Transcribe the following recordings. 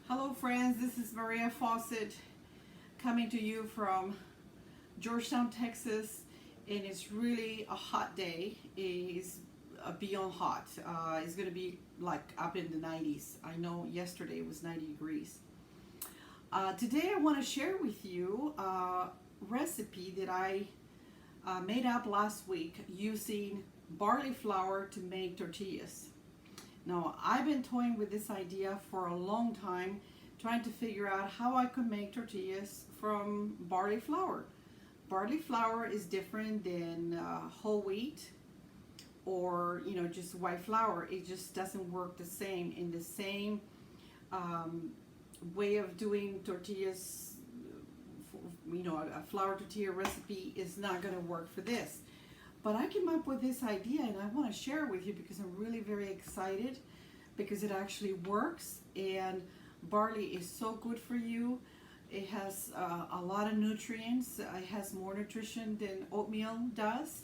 Hello friends, this is Maria Fawcett coming to you from Georgetown, Texas, and it's really a hot day. It's beyond hot. It's going to be like up in the 90s. I know yesterday it was 90 degrees. Today I want to share with you a recipe that I made up last week using barley flour to make tortillas. Now, I've been toying with this idea for a long time, trying to figure out how I could make tortillas from barley flour. Barley flour is different than whole wheat or, just white flour. It just doesn't work the same in the same way of doing tortillas. A flour tortilla recipe is not going to work for this. But I came up with this idea and I want to share it with you because I'm really very excited because it actually works, and barley is so good for you. It has a lot of nutrients. It has more nutrition than oatmeal does.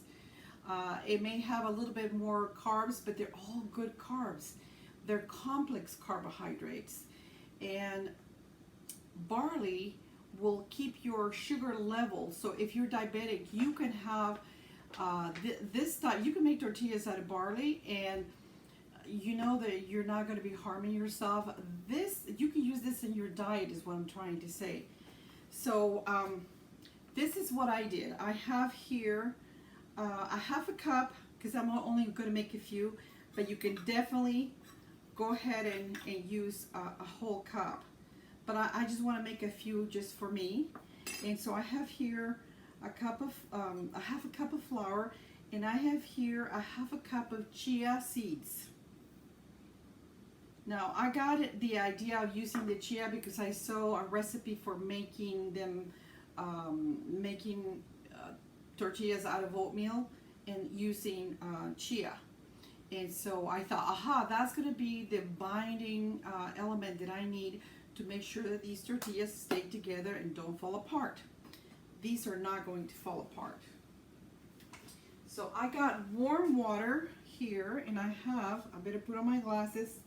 It may have a little bit more carbs, but they're all good carbs. They're complex carbohydrates. And barley will keep your sugar level. So if you're diabetic, you can have this type. You can make tortillas out of barley, and you know that you're not going to be harming yourself. You can use this in your diet is what I'm trying to say. So this is what I did. I have here a half a cup, because I'm only going to make a few, but you can definitely go ahead and use a whole cup. But I just want to make a few just for me. And so I have here a half a cup of flour, and I have here a half a cup of chia seeds. Now I got the idea of using the chia because I saw a recipe for making tortillas out of oatmeal and using chia. And so I thought, aha, that's going to be the binding element that I need to make sure that these tortillas stay together and don't fall apart. These are not going to fall apart. So I got warm water here, and I better put on my glasses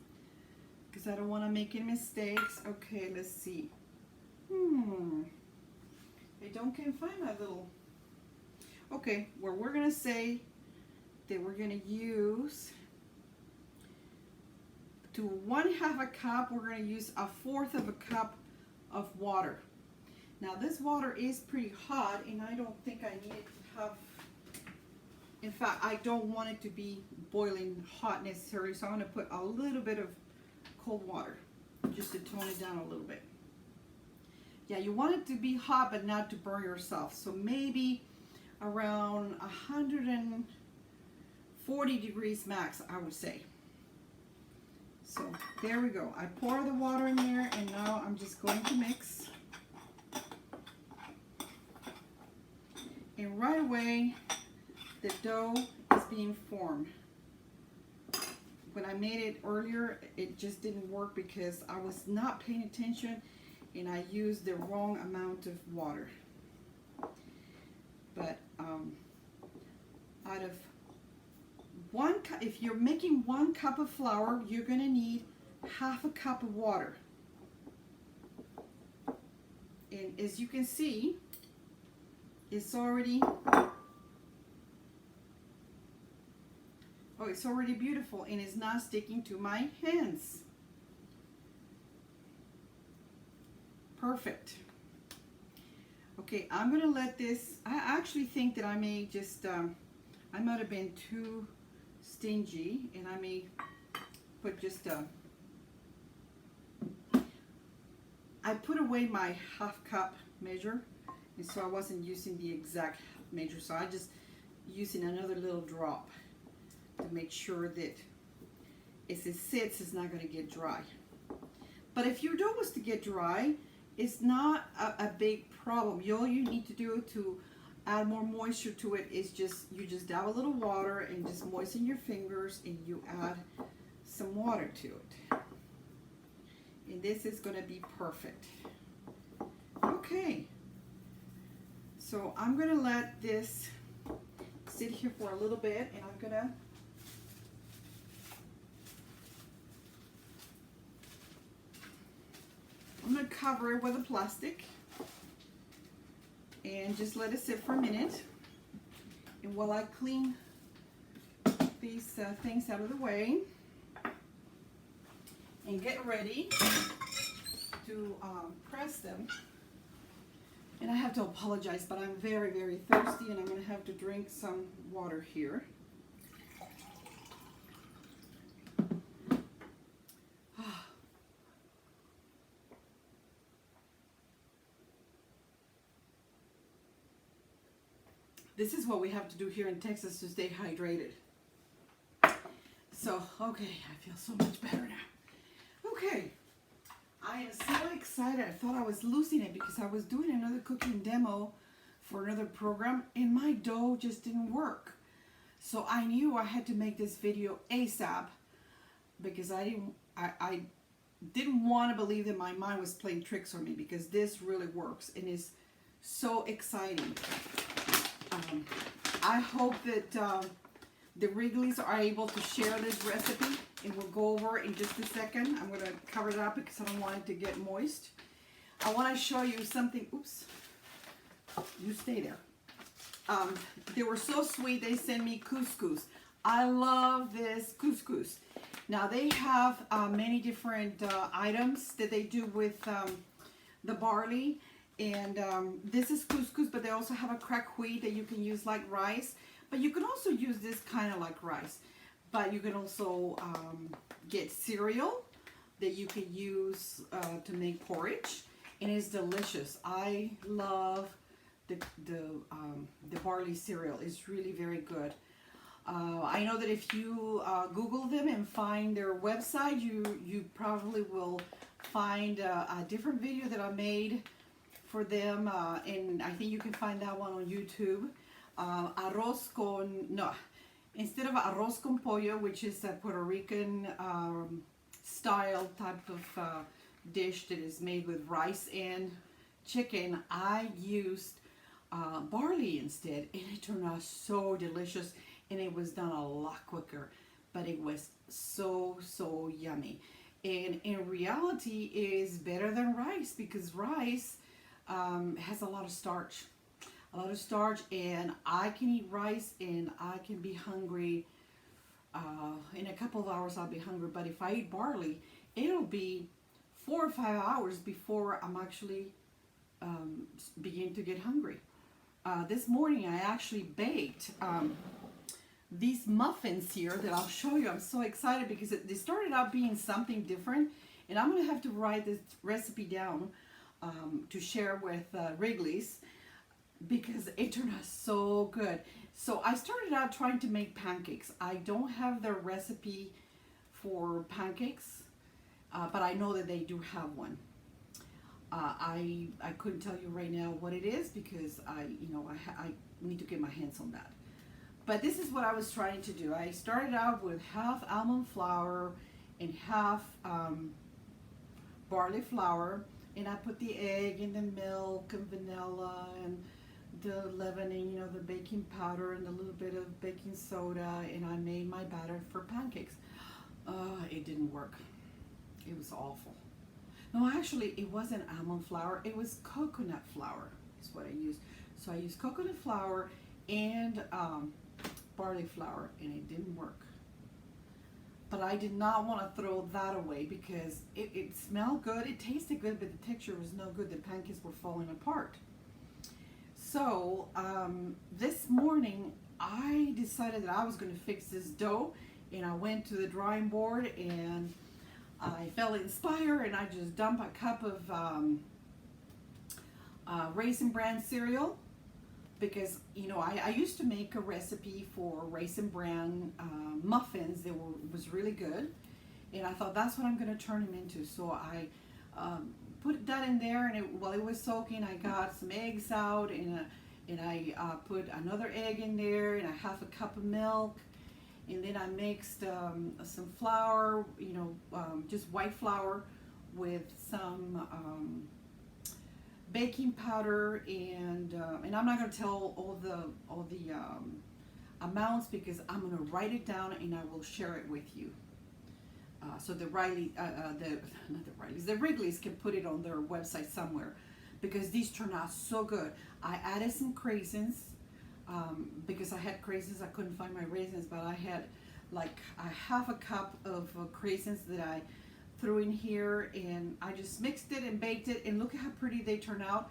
because I don't want to make any mistakes. Okay, let's see. I can't find my little. Okay, well, we're going to say that we're going to use, to 1/2 cup, we're going to use 1/4 cup of water. Now this water is pretty hot, and I don't think I need it to have, in fact, I don't want it to be boiling hot necessarily, so I'm going to put a little bit of cold water just to tone it down a little bit. Yeah, you want it to be hot but not to burn yourself, so maybe around 140 degrees max, I would say. So there we go. I pour the water in there, and now I'm just going to mix. And right away, the dough is being formed. When I made it earlier, it just didn't work because I was not paying attention and I used the wrong amount of water. But out of 1 cup, if you're making 1 cup of flour, you're going to need 1/2 cup of water. And as you can see, it's already beautiful, and it's not sticking to my hands. Perfect. Okay, I'm gonna let this. I actually think that I may just I might have been too stingy, and I may put just I put away my 1/2 cup measure, and so I wasn't using the exact measure, so I just using another little drop to make sure that as it sits, it's not going to get dry. But if your dough was to get dry, it's not a big problem. All you need to do to add more moisture to it is you just dab a little water and just moisten your fingers, and you add some water to it. And this is going to be perfect. Okay. So I'm going to let this sit here for a little bit, and I'm going to I'm going to cover it with a plastic and just let it sit for a minute. And while I clean these things out of the way and get ready to press them. And I have to apologize, but I'm very, very thirsty, and I'm going to have to drink some water here. This is what we have to do here in Texas to stay hydrated. So, okay, I feel so much better now. Okay, I am so excited. I thought I was losing it because I was doing another cooking demo for another program and my dough just didn't work. So I knew I had to make this video ASAP because I didn't want to believe that my mind was playing tricks on me, because this really works and is so exciting. I hope that the Wrigley's are able to share this recipe, and we'll go over it in just a second. I'm going to cover it up because I don't want it to get moist. I want to show you something. Oops. You stay there. They were so sweet. They sent me couscous. I love this couscous. Now they have many different items that they do with the barley. And this is couscous, but they also have a cracked wheat that you can use like rice. But you can also use this kind of like rice. But you can also get cereal that you can use to make porridge. And it's delicious. I love the barley cereal. It's really very good. I know that if you Google them and find their website, you probably will find a different video that I made for them, and I think you can find that one on YouTube. Arroz con, no, instead of arroz con pollo, which is a Puerto Rican style type of dish that is made with rice and chicken, I used barley instead, and it turned out so delicious, and it was done a lot quicker, but it was so yummy. And in reality, it is better than rice, because rice has a lot of starch. And I can eat rice and I can be hungry. In a couple of hours I'll be hungry, but if I eat barley, it'll be 4 or 5 hours before I'm actually begin to get hungry. This morning I actually baked these muffins here that I'll show you. I'm so excited because they started out being something different, and I'm going to have to write this recipe down to share with Wrigley's, because it turned out so good. So I started out trying to make pancakes. I don't have the recipe for pancakes, but I know that they do have one. I couldn't tell you right now what it is, because I need to get my hands on that. But this is what I was trying to do. I started out with half almond flour and half barley flour, and I put the egg and the milk and vanilla and the leavening, the baking powder and a little bit of baking soda, and I made my batter for pancakes. It didn't work. It was awful. No, actually, it wasn't almond flour. It was coconut flour is what I used. So I used coconut flour and barley flour, and it didn't work. But I did not want to throw that away, because it smelled good, it tasted good, but the texture was no good. The pancakes were falling apart. So this morning I decided that I was going to fix this dough, and I went to the drawing board and I felt inspired, and I just dumped a cup of Raisin Bran cereal, because I used to make a recipe for Raisin Bran muffins that was really good, and I thought that's what I'm going to turn them into. So I put that in there, and while it was soaking, I got some eggs out, and I put another egg in there, and a half a cup of milk, and then I mixed some flour, just white flour, with some baking powder, and I'm not going to tell all the amounts, because I'm going to write it down and I will share it with you. So the Riley, not the Rileys, the Wrigley's can put it on their website somewhere, because these turn out so good. I added some craisins, because I had craisins. I couldn't find my raisins, but I had like a half a cup of craisins that I threw in here, and I just mixed it and baked it, and look at how pretty they turn out.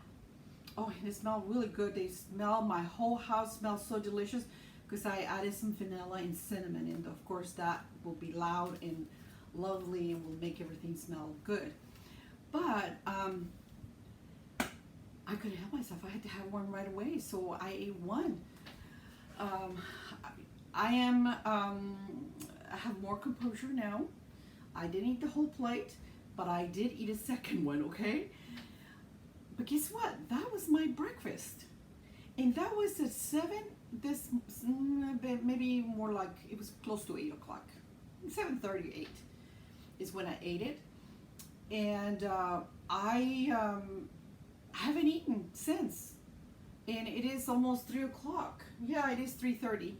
Oh, and they smell really good. They smell, my whole house smells so delicious, because I added some vanilla and cinnamon, and of course that will be loud and lovely and will make everything smell good. But I couldn't help myself. I had to have one right away, so I ate one. I have more composure now. I didn't eat the whole plate, but I did eat a second one, okay? But guess what? That was my breakfast. And that was at 7, maybe more like, it was close to 8 o'clock. 7:38 is when I ate it. And I haven't eaten since. And it is almost 3 o'clock. Yeah, it is 3:30.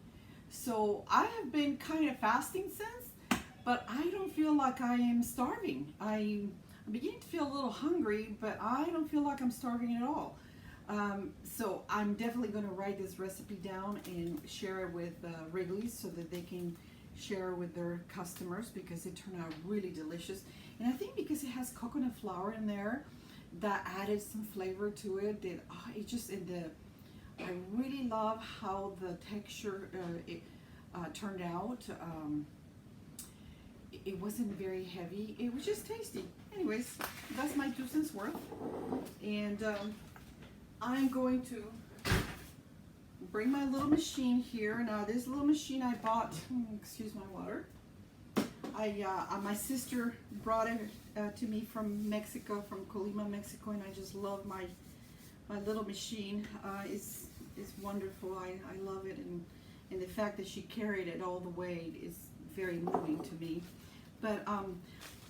So I have been kind of fasting since, but I don't feel like I am starving. I'm beginning to feel a little hungry, but I don't feel like I'm starving at all. So I'm definitely going to write this recipe down and share it with Wrigley's so that they can share with their customers, because it turned out really delicious. And I think because it has coconut flour in there, that added some flavor to it. That it just I really love how the texture turned out. It wasn't very heavy. It was just tasty. Anyways, that's my 2 cents worth. And I'm going to bring my little machine here. Now this little machine I bought, excuse my water. My sister brought it to me from Mexico, from Colima, Mexico, and I just love my little machine. It's wonderful. I love it, and the fact that she carried it all the way is very moving to me. But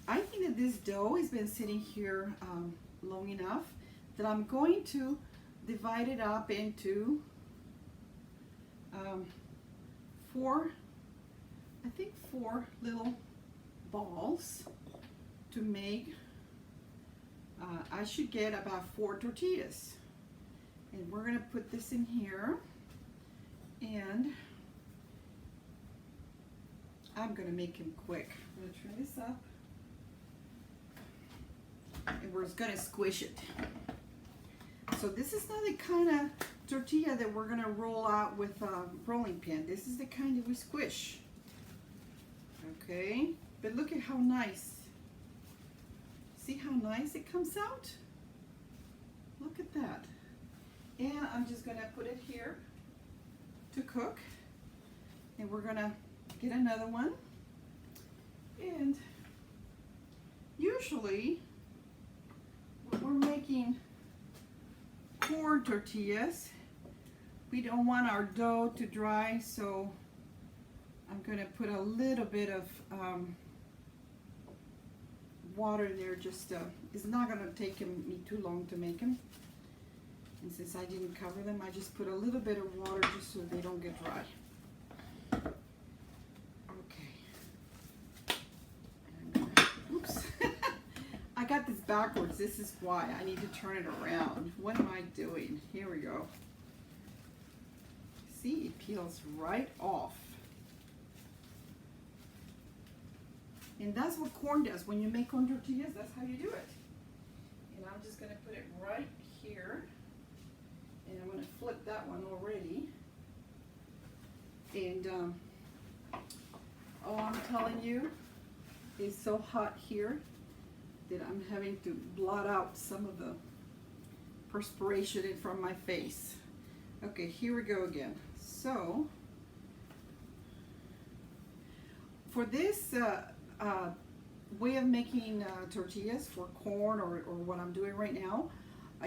I think that this dough has been sitting here long enough that I'm going to divide it up into 4 little balls to make. I should get about 4 tortillas, and we're gonna put this in here, and I'm gonna make him quick. I'm gonna turn this up, and we're just gonna squish it. So this is not the kind of tortilla that we're gonna roll out with a rolling pin. This is the kind that we squish. Okay, but look at how nice. See how nice it comes out? Look at that. And I'm just gonna put it here to cook. And we're gonna get another one. And usually when we're making corn tortillas, we don't want our dough to dry, so I'm going to put a little bit of water there. Just it's not going to take me too long to make them. And since I didn't cover them, I just put a little bit of water just so they don't get dry. Okay. Oops. I got this backwards. This is why. I need to turn it around. What am I doing? Here we go. See, it peels right off. And that's what corn does. When you make corn tortillas, that's how you do it. And I'm just going to put it right here. And I'm going to flip that one already. And oh, I'm telling you, it's so hot here that I'm having to blot out some of the perspiration from my face. Okay, here we go again. So, for this way of making tortillas for corn or what I'm doing right now,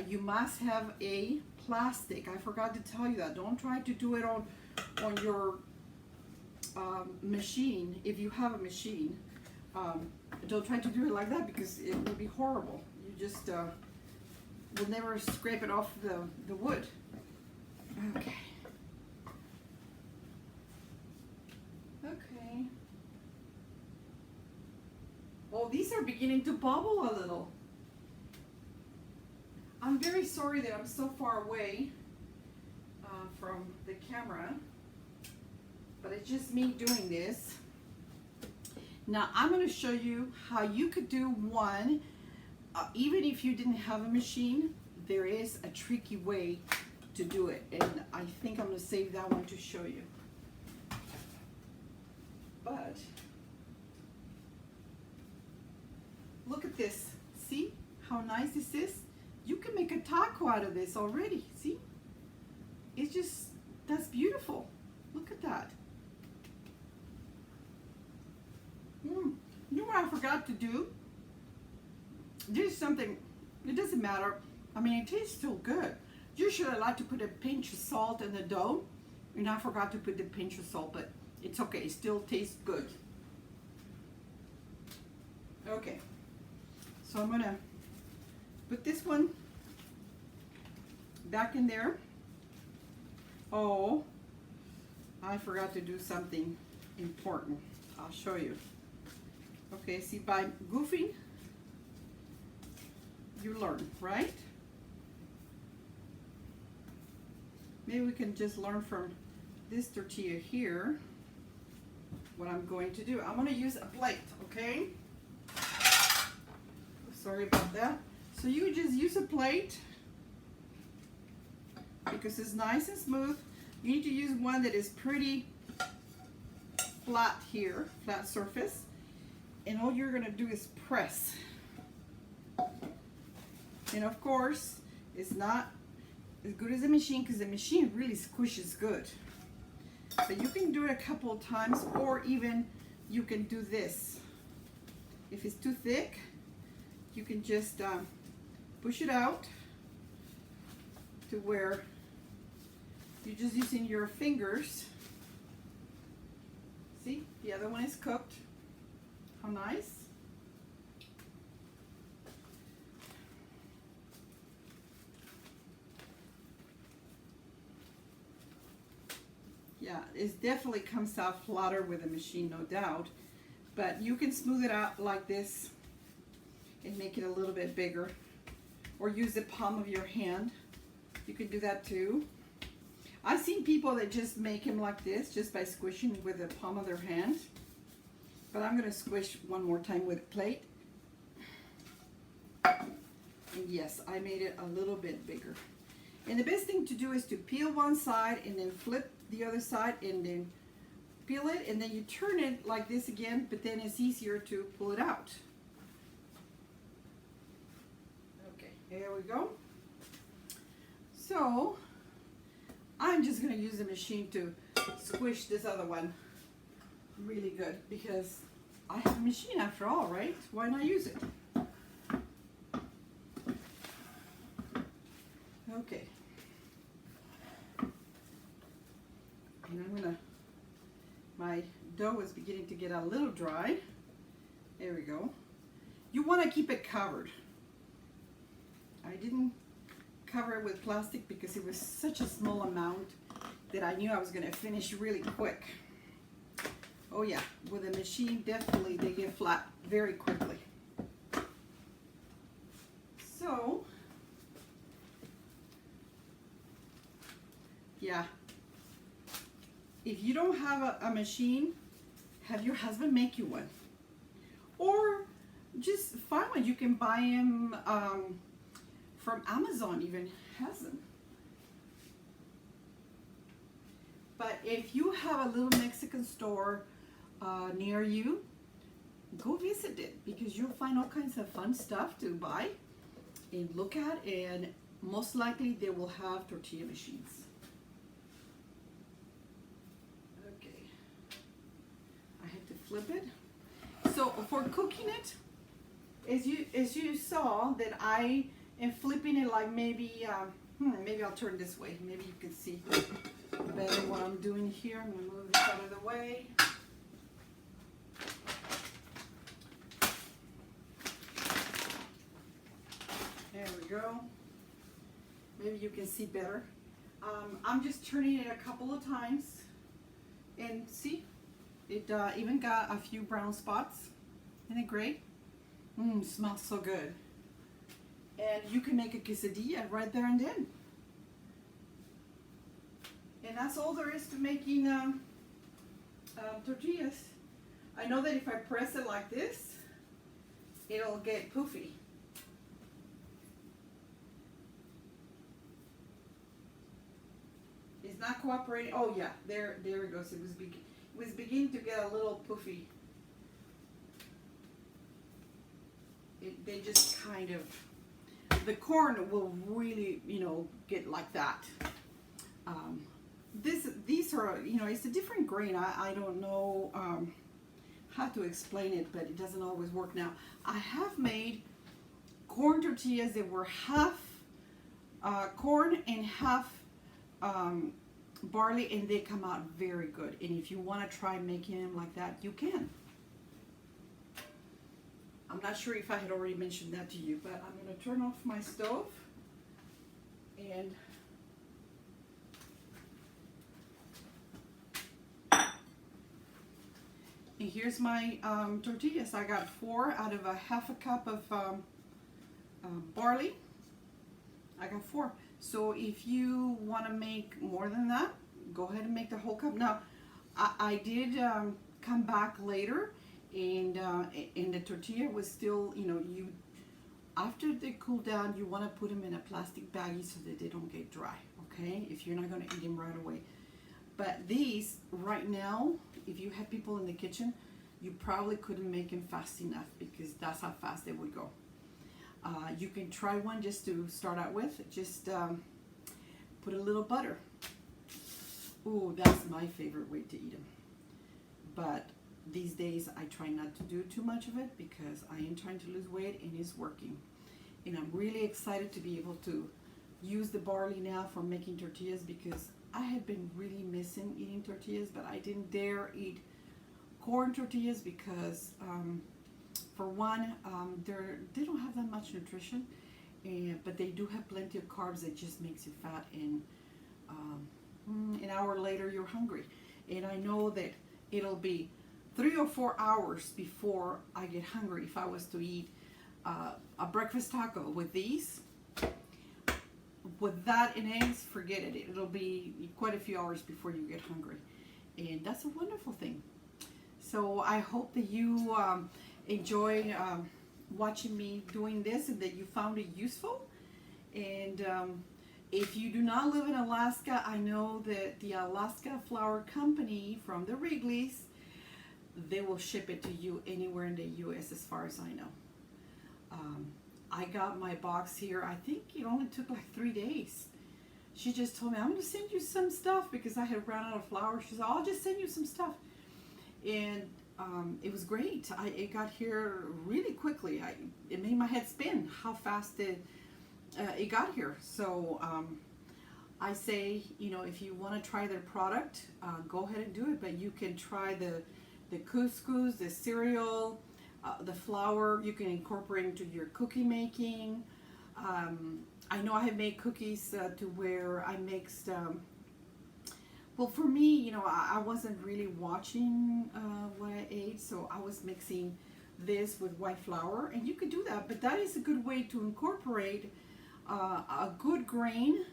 you must have a plastic. I forgot to tell you that. Don't try to do it on your machine. If you have a machine, don't try to do it like that, because it will be horrible. You just will never scrape it off the wood. Okay. Okay. beginning to bubble a little. I'm very sorry that I'm so far away from the camera, but it's just me doing this. Now I'm going to show you how you could do one, even if you didn't have a machine. There is a tricky way to do it, and I think I'm going to save that one to show you. But look at this. See how nice this is? You can make a taco out of this already. See? It's just, that's beautiful. Look at that. You know what I forgot to do? There's something, it doesn't matter. I mean, it tastes still good. Usually I like to put a pinch of salt in the dough, and I forgot to put the pinch of salt, but it's okay, it still tastes good. Okay, so I'm gonna put this one back in there. Oh, I forgot to do something important. I'll show you. Okay, see, by goofing, you learn, right? Maybe we can just learn from this tortilla here what I'm going to do. I'm going to use a plate, okay? Sorry about that. So you just use a plate because it's nice and smooth. You need to use one that is pretty flat here, flat surface. And all you're going to do is press. And of course, it's not as good as a machine because the machine really squishes good. But you can do it a couple of times, or even you can do this. If it's too thick, you can just push it out to where you're just using your fingers. See, the other one is cooked. How nice. Yeah, it definitely comes out flatter with a machine, no doubt. But you can smooth it out like this and make it a little bit bigger. Or use the palm of your hand. You can do that too. I've seen people that just make them like this, just by squishing with the palm of their hand. But I'm going to squish one more time with a plate. And yes, I made it a little bit bigger. And the best thing to do is to peel one side and then flip the other side and then peel it, and then you turn it like this again, but then it's easier to pull it out. Okay, here we go. So I'm just going to use the machine to squish this other one really good because I have a machine after all, right? Why not use it? Okay. And I'm gonna, my dough is beginning to get a little dry. There we go. You want to keep it covered. I didn't cover it with plastic because it was such a small amount that I knew I was going to finish really quick. Oh yeah, with a machine, definitely they get flat very quickly. So, yeah. If you don't have a machine, have your husband make you one. Or just find one. You can buy them from Amazon, even has them. But if you have a little Mexican store near you, go visit it because you'll find all kinds of fun stuff to buy and look at, and most likely they will have tortilla machines. Okay, I have to flip it. So for cooking it, as you saw that I am flipping it like maybe maybe I'll turn this way. Maybe you can see better what I'm doing here. I'm gonna move this out of the way. There we go. Maybe you can see better. I'm just turning it a couple of times, and see, it even got a few brown spots. Isn't it great? Smells so good. And you can make a quesadilla right there and then. And that's all there is to making tortillas. I know that if I press it like this, it'll get poofy. It's not cooperating. Oh yeah, there it goes. It was beginning to get a little poofy. They just kind of, the corn will really, get like that. These are, it's a different grain. I don't know how to explain it, but it doesn't always work. Now, I have made corn tortillas that were half corn and half barley, and they come out very good. And if you want to try making them like that, you can. I'm not sure if I had already mentioned that to you, but I'm going to turn off my stove and here's my tortillas. I got 4 out of a half a cup of barley. I got 4. So if you want to make more than that, go ahead and make the whole cup. Now, I did come back later, and the tortilla was still, after they cool down, you want to put them in a plastic baggie so that they don't get dry, okay? If you're not going to eat them right away. But these, right now, if you had people in the kitchen, you probably couldn't make them fast enough because that's how fast they would go. You can try one just to start out with. Just put a little butter. Ooh, that's my favorite way to eat them. But these days, I try not to do too much of it because I am trying to lose weight and it's working. And I'm really excited to be able to use the barley now for making tortillas because I had been really missing eating tortillas, but I didn't dare eat corn tortillas because, for one, they don't have that much nutrition, but they do have plenty of carbs that just makes you fat, and an hour later you're hungry. And I know that it'll be 3 or 4 hours before I get hungry if I was to eat a breakfast taco with these. With that and eggs, forget it. It'll be quite a few hours before you get hungry. And that's a wonderful thing. So I hope that you enjoy watching me doing this and that you found it useful. And if you do not live in Alaska, I know that the Alaska Flour Company from the Wrigley's, they will ship it to you anywhere in the U.S. as far as I know. I got my box here. I think it only took like 3 days. She just told me, I'm going to send you some stuff because I had run out of flour. She said, I'll just send you some stuff. And it was great. It got here really quickly. It made my head spin how fast it got here. So I say, if you want to try their product, go ahead and do it. But you can try the couscous, the cereal, the flour. You can incorporate into your cookie making. I know I have made cookies to where I mixed, well, for me, I wasn't really watching what I ate, so I was mixing this with white flour, and you could do that, but that is a good way to incorporate a good grain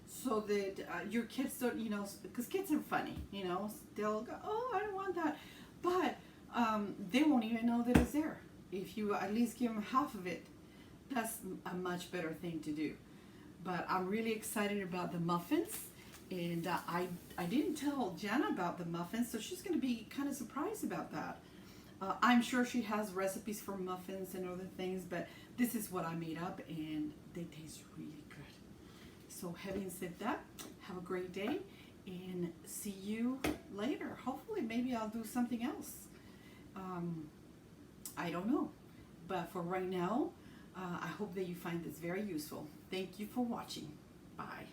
so that your kids don't, because kids are funny, they'll go, oh, I don't want that, but they won't even know that it's there. If you at least give them half of it, that's a much better thing to do. But I'm really excited about the muffins, and I didn't tell Jana about the muffins, so she's going to be kind of surprised about that. I'm sure she has recipes for muffins and other things, but this is what I made up, and they taste really good. So having said that, have a great day, and see you later. Hopefully, maybe I'll do something else. I don't know, but for right now, I hope that you find this very useful. Thank you for watching. Bye.